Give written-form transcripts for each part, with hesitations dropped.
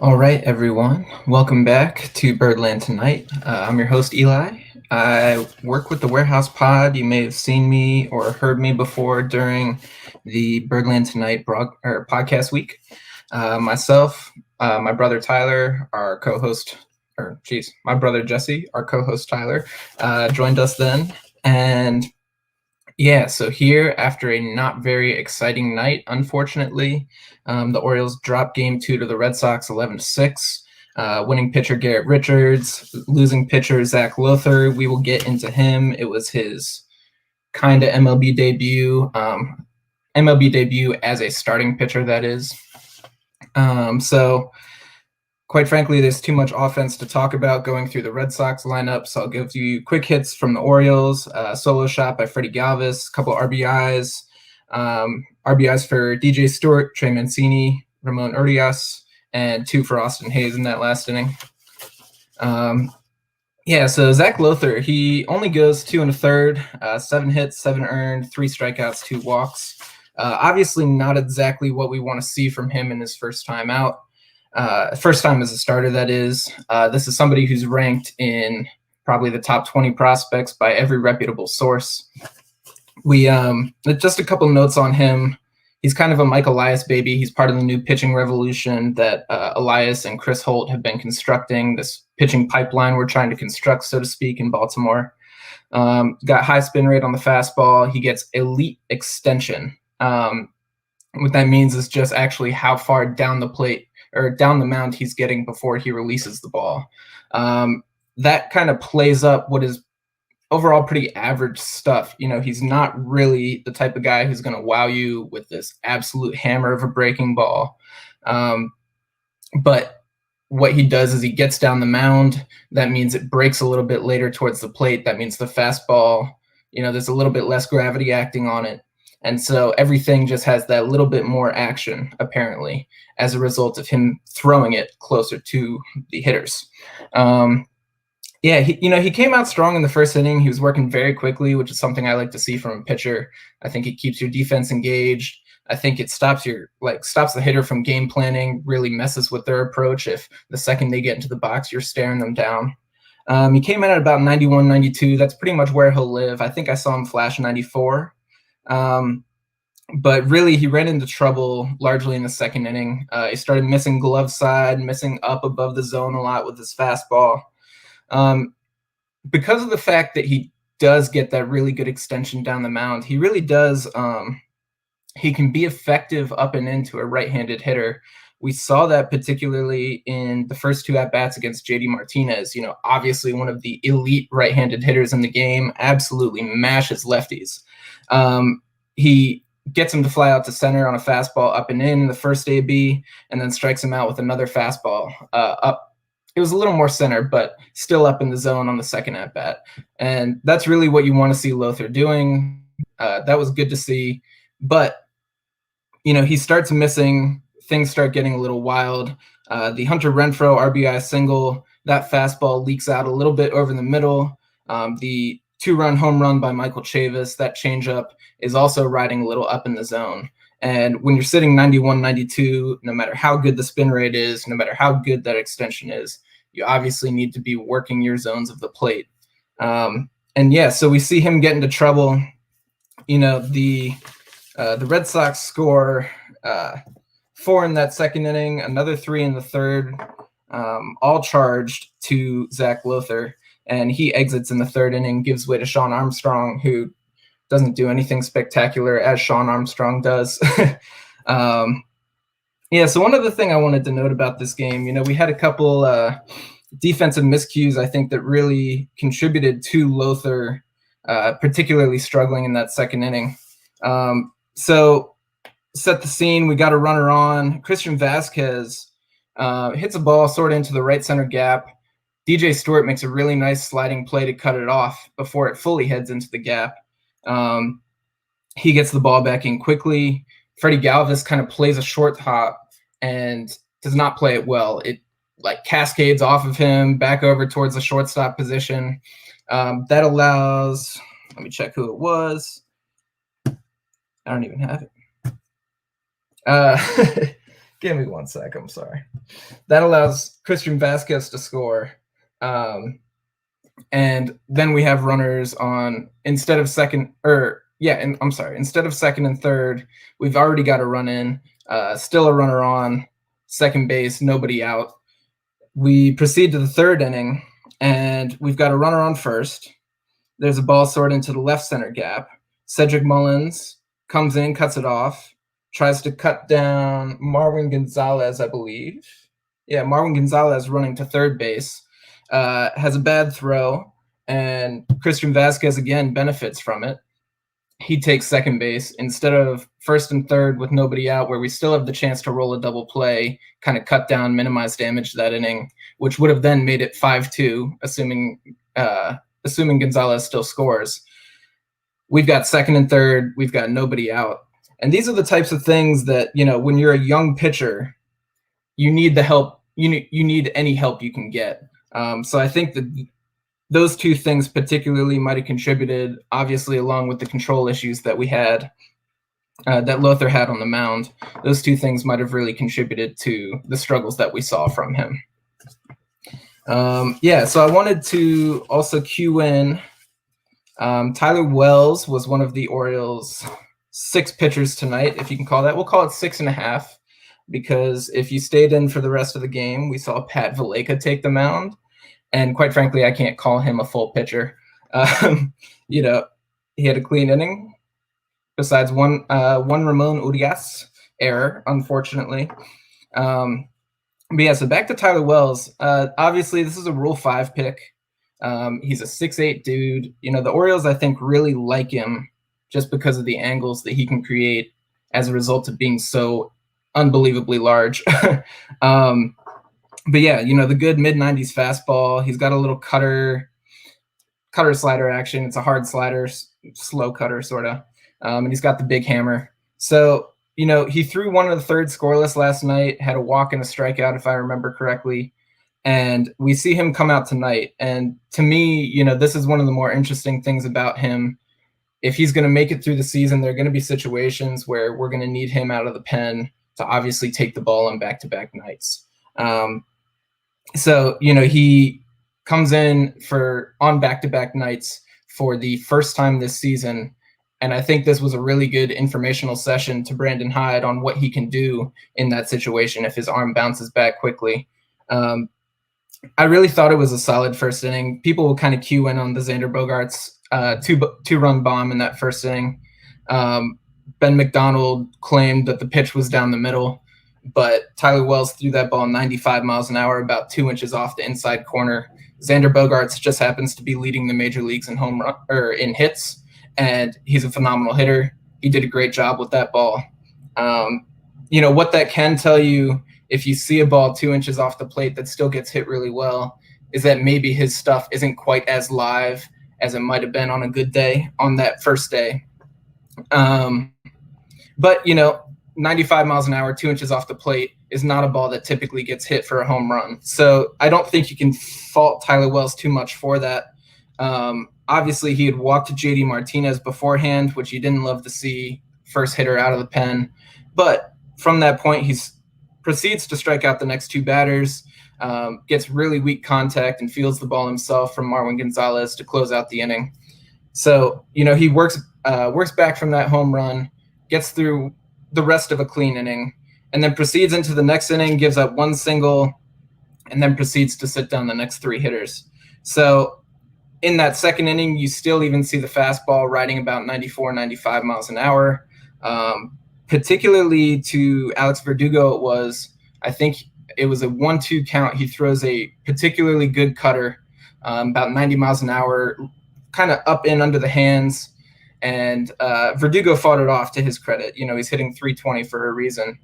All right, everyone. Welcome back to Birdland Tonight. I'm your host, Eli. I work with the Warehouse Pod. You may have seen me or heard me before during the Birdland Tonight podcast week. Myself, my brother Tyler, our co-host, my brother Jesse, our co-host Tyler, joined us then. And yeah, so here, after a not very exciting night, unfortunately, the Orioles dropped game 2 to the Red Sox 11-6. Winning pitcher Garrett Richards, losing pitcher Zach Lothar. We will get into him. It was his kind of MLB debut. MLB debut as a starting pitcher, that is. So quite frankly, there's too much offense to talk about going through the Red Sox lineup, so I'll give you quick hits from the Orioles. Solo shot by Freddie Galvis, a couple RBIs. RBIs for DJ Stewart, Trey Mancini, Ramon Urias, and 2 for Austin Hayes in that last inning. So Zach Lothar, he only goes 2 1/3, 7 hits, 7 earned, 3 strikeouts, 2 walks. Obviously not exactly what we want to see from him in his first time out. First time as a starter, that is. This is somebody who's ranked in probably the top 20 prospects by every reputable source. We just a couple notes on him. He's kind of a Mike Elias baby. He's part of the new pitching revolution that Elias and Chris Holt have been constructing, this pitching pipeline we're trying to construct, so to speak, in Baltimore. Got high spin rate on the fastball. He gets elite extension. What that means is just actually how far down the plate or down the mound he's getting before he releases the ball. That kind of plays up what is overall pretty average stuff. You know, he's not really the type of guy who's going to wow you with this absolute hammer of a breaking ball. But what he does is he gets down the mound. That means it breaks a little bit later towards the plate. That means the fastball, there's a little bit less gravity acting on it. And so everything just has that little bit more action, apparently, as a result of him throwing it closer to the hitters. He came out strong in the first inning. He was working very quickly, which is something I like to see from a pitcher. I think it keeps your defense engaged. I think it stops the hitter from game planning, really messes with their approach. If the second they get into the box, you're staring them down. He came in at about 91, 92. That's pretty much where he'll live. I think I saw him flash 94. But really, he ran into trouble largely in the second inning. He started missing glove side, missing up above the zone a lot with his fastball. Because of the fact that he does get that really good extension down the mound, he really does. He can be effective up and into a right-handed hitter. We saw that particularly in the first 2 at-bats against JD Martinez. Obviously one of the elite right-handed hitters in the game, absolutely mashes lefties. He gets him to fly out to center on a fastball up and in the first AB, and then strikes him out with another fastball up. It was a little more center, but still up in the zone on the second at-bat. And that's really what you want to see Lothar doing. That was good to see. But, he starts missing. Things start getting a little wild. The Hunter Renfroe RBI single, that fastball leaks out a little bit over the middle. The 2-run home run by Michael Chavis, that changeup is also riding a little up in the zone. And when you're sitting 91, 92, no matter how good the spin rate is, no matter how good that extension is, you obviously need to be working your zones of the plate. So we see him get into trouble. The Red Sox score 4 in that second inning, another 3 in the third, all charged to Zach Lothar. And he exits in the third inning, gives way to Shawn Armstrong, who doesn't do anything spectacular as Shawn Armstrong does. So one other thing I wanted to note about this game, we had a couple defensive miscues, I think, that really contributed to Lothar particularly struggling in that second inning. So set the scene. We got a runner on. Christian Vasquez hits a ball sort of into the right center gap. DJ Stewart makes a really nice sliding play to cut it off before it fully heads into the gap. He gets the ball back in quickly. Freddie Galvis kind of plays a short hop and does not play it well. It cascades off of him back over towards the shortstop position. That allows, let me check who it was. I don't even have it. Give me 1 sec. I'm sorry. That allows Christian Vasquez to score. And then we have runners on instead of second and third, we've already got a run in, still a runner on second base, nobody out. We proceed to the third inning, and we've got a runner on first. There's a ball sorted into the left center gap. Cedric Mullins comes in, cuts it off, tries to cut down Marwin Gonzalez, I believe. Yeah, Marwin Gonzalez running to third base. Has a bad throw, and Christian Vasquez again benefits from it. He takes second base instead of first and third with nobody out, where we still have the chance to roll a double play, kind of cut down, minimize damage to that inning, which would have then made it 5-2, assuming Gonzalez still scores. We've got second and third, we've got nobody out. And these are the types of things that, when you're a young pitcher, you need the help. You need any help you can get. So I think that those two things particularly might have contributed, obviously, along with the control issues that we had, that Lothar had on the mound. Those two things might have really contributed to the struggles that we saw from him. So I wanted to also cue in Tyler Wells was one of the Orioles' 6 pitchers tonight, if you can call that. We'll call it 6.5, because if you stayed in for the rest of the game, we saw Pat Valaika take the mound. And quite frankly, I can't call him a full pitcher. He had a clean inning, besides one Ramon Urias error, unfortunately. So back to Tyler Wells. Obviously, this is a Rule 5 pick. He's a 6'8" dude. The Orioles, I think, really like him just because of the angles that he can create as a result of being so unbelievably large. The good mid-90s fastball. He's got a little cutter slider action. It's a hard slider, slow cutter sort of. And he's got the big hammer. So, he threw 1 of the third scoreless last night, had a walk and a strikeout, if I remember correctly. And we see him come out tonight. And to me, this is one of the more interesting things about him. If he's going to make it through the season, there are going to be situations where we're going to need him out of the pen to obviously take the ball on back-to-back nights. He comes in on back-to-back nights for the first time this season. And I think this was a really good informational session to Brandon Hyde on what he can do in that situation if his arm bounces back quickly. I really thought it was a solid first inning. People will kind of cue in on the Xander Bogaerts two-run bomb in that first inning. Ben McDonald claimed that the pitch was down the middle, but Tyler Wells threw that ball 95 miles an hour, about 2 inches off the inside corner. Xander Bogaerts just happens to be leading the major leagues in in hits, and he's a phenomenal hitter. He did a great job with that ball. What that can tell you, if you see a ball 2 inches off the plate that still gets hit really well, is that maybe his stuff isn't quite as live as it might have been on a good day, on that first day. 95 miles an hour, 2 inches off the plate is not a ball that typically gets hit for a home run. So I don't think you can fault Tyler Wells too much for that. Obviously, he had walked to JD Martinez beforehand, which you didn't love to see, first hitter out of the pen. But from that point, he proceeds to strike out the next 2 batters, gets really weak contact and fields the ball himself from Marwin Gonzalez to close out the inning. So, he works back from that home run, gets through the rest of a clean inning, and then proceeds into the next inning, gives up 1 single, and then proceeds to sit down the next 3 hitters. So in that second inning, you still even see the fastball riding about 94, 95 miles an hour. Particularly to Alex Verdugo, I think it was a 1-2 count. He throws a particularly good cutter, about 90 miles an hour, kind of up in under the hands. And Verdugo fought it off, to his credit. He's hitting 320 for a reason.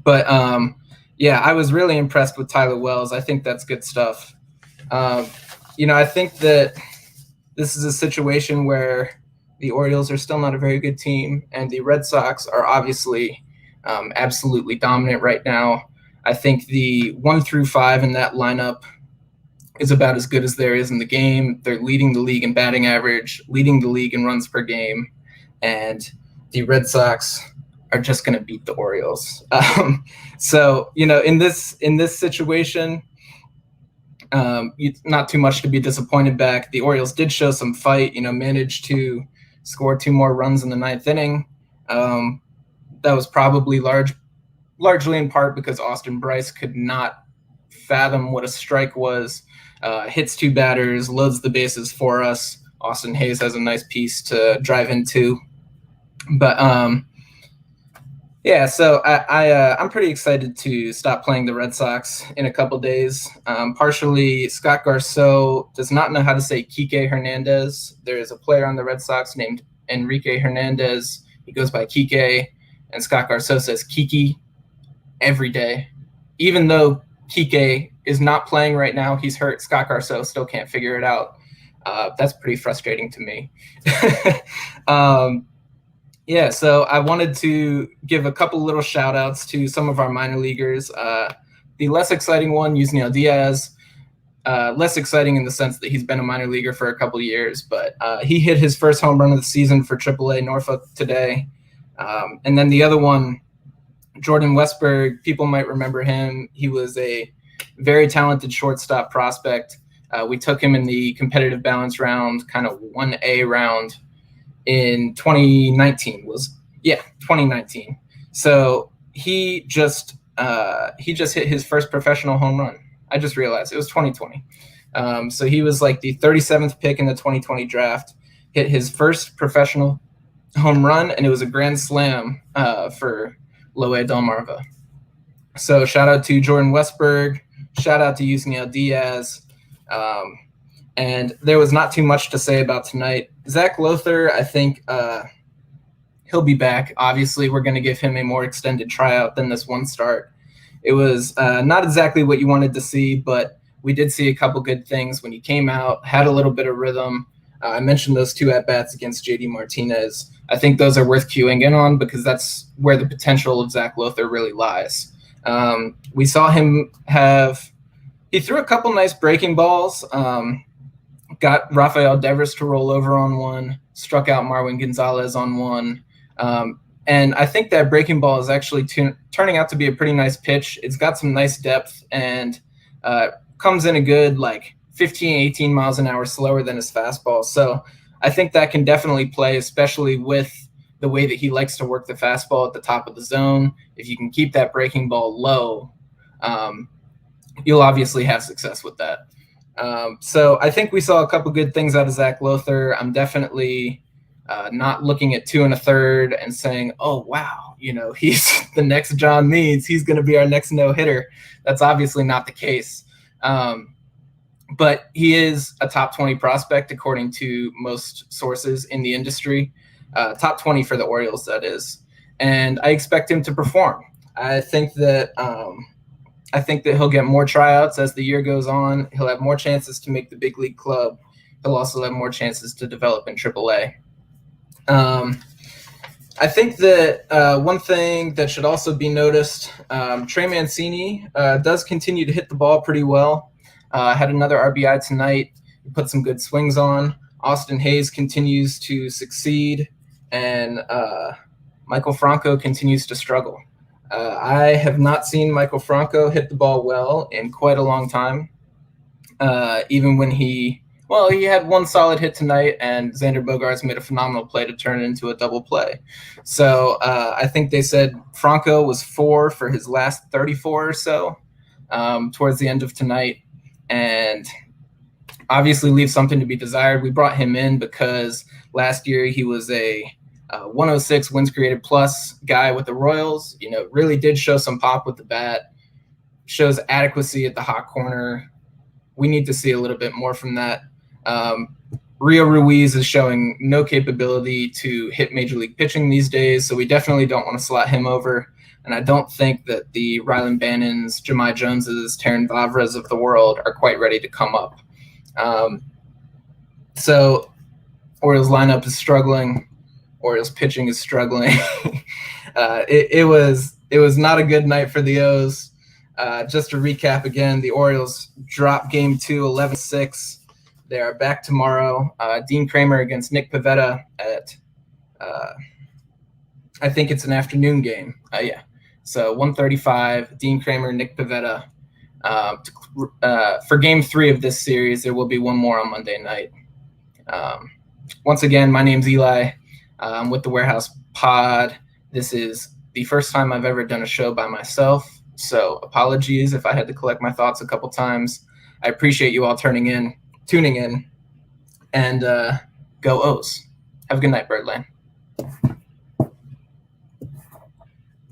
But, I was really impressed with Tyler Wells. I think that's good stuff. I think that this is a situation where the Orioles are still not a very good team, and the Red Sox are obviously absolutely dominant right now. I think the 1 through 5 in that lineup is about as good as there is in the game. They're leading the league in batting average, leading the league in runs per game, and the Red Sox are just going to beat the Orioles. So, in this situation, not too much to be disappointed back. The Orioles did show some fight, managed to score 2 more runs in the 9th inning. That was probably largely in part because Austin Brice could not fathom what a strike was. Hits 2 batters, loads the bases for us. Austin Hayes has a nice piece to drive into. But yeah, so I'm pretty excited to stop playing the Red Sox in a couple days. Partially, Scott Garceau does not know how to say Kike Hernandez. There is a player on the Red Sox named Enrique Hernandez. He goes by Kike, and Scott Garceau says Kiki every day. Even though Kike is not playing right now, he's hurt. Scott Garceau still can't figure it out. That's pretty frustrating to me. Yeah, so I wanted to give a couple little shout outs to some of our minor leaguers. The less exciting one, Yusniel Diaz, less exciting in the sense that he's been a minor leaguer for a couple of years, but he hit his first home run of the season for AAA Norfolk today. And then the other one, Jordan Westburg, people might remember him. He was a very talented shortstop prospect. We took him in the competitive balance round, kind of 1A round in 2019 2019. So he just hit his first professional home run. I just realized it was 2020. So he was like the 37th pick in the 2020 draft, hit his first professional home run, and it was a grand slam for Loe Delmarva. So shout out to Jordan Westburg, shout out to Yusniel Diaz. And there was not too much to say about tonight. Zach Lothar, I think he'll be back. Obviously, we're going to give him a more extended tryout than this one start. It was not exactly what you wanted to see, but we did see a couple good things when he came out, had a little bit of rhythm. I mentioned those 2 at-bats against JD Martinez. I think those are worth queuing in on because that's where the potential of Zach Lothar really lies. We saw him he threw a couple nice breaking balls, got Rafael Devers to roll over on one, struck out Marwin Gonzalez on one. And I think that breaking ball is actually turning out to be a pretty nice pitch. It's got some nice depth and comes in a good 15, 18 miles an hour slower than his fastball. So I think that can definitely play, especially with the way that he likes to work the fastball at the top of the zone. If you can keep that breaking ball low, you'll obviously have success with that. So I think we saw a couple good things out of Zach Lothar. I'm definitely not looking at 2 1/3 and saying, oh, wow, he's the next John Means. He's going to be our next no-hitter. That's obviously not the case. But he is a top 20 prospect, according to most sources in the industry. Top 20 for the Orioles, that is. And I expect him to perform. I think that he'll get more tryouts as the year goes on. He'll have more chances to make the big league club. He'll also have more chances to develop in AAA. I think that one thing that should also be noticed, Trey Mancini does continue to hit the ball pretty well. Had another RBI tonight. He put some good swings on. Austin Hayes continues to succeed, and Michael Franco continues to struggle. I have not seen Michael Franco hit the ball well in quite a long time. Even when he had one solid hit tonight, and Xander Bogaerts made a phenomenal play to turn it into a double play. So I think they said Franco was 4 for his last 34 or so towards the end of tonight, and obviously leaves something to be desired. We brought him in because last year he was a 106 wins created plus guy with the Royals. Really did show some pop with the bat, shows adequacy at the hot corner. We need to see a little bit more from that. Rio Ruiz is showing no capability to hit major league pitching these days, so we definitely don't want to slot him over. And I don't think that the Rylan Bannons, Jahmai Joneses, Terran Vavras of the world are quite ready to come up. So Orioles lineup is struggling. Orioles pitching is struggling. It was not a good night for the O's. Just to recap again, the Orioles drop game 2, 11-6. They are back tomorrow. Dean Kramer against Nick Pivetta at I think it's an afternoon game. Yeah. So 1:35, Dean Kramer, Nick Pivetta. For game 3 of this series, there will be one more on Monday night. Once again, my name's Eli. I'm with the Warehouse Pod. This is the first time I've ever done a show by myself, so apologies if I had to collect my thoughts a couple times. I appreciate you all tuning in, and go O's. Have a good night, Birdland.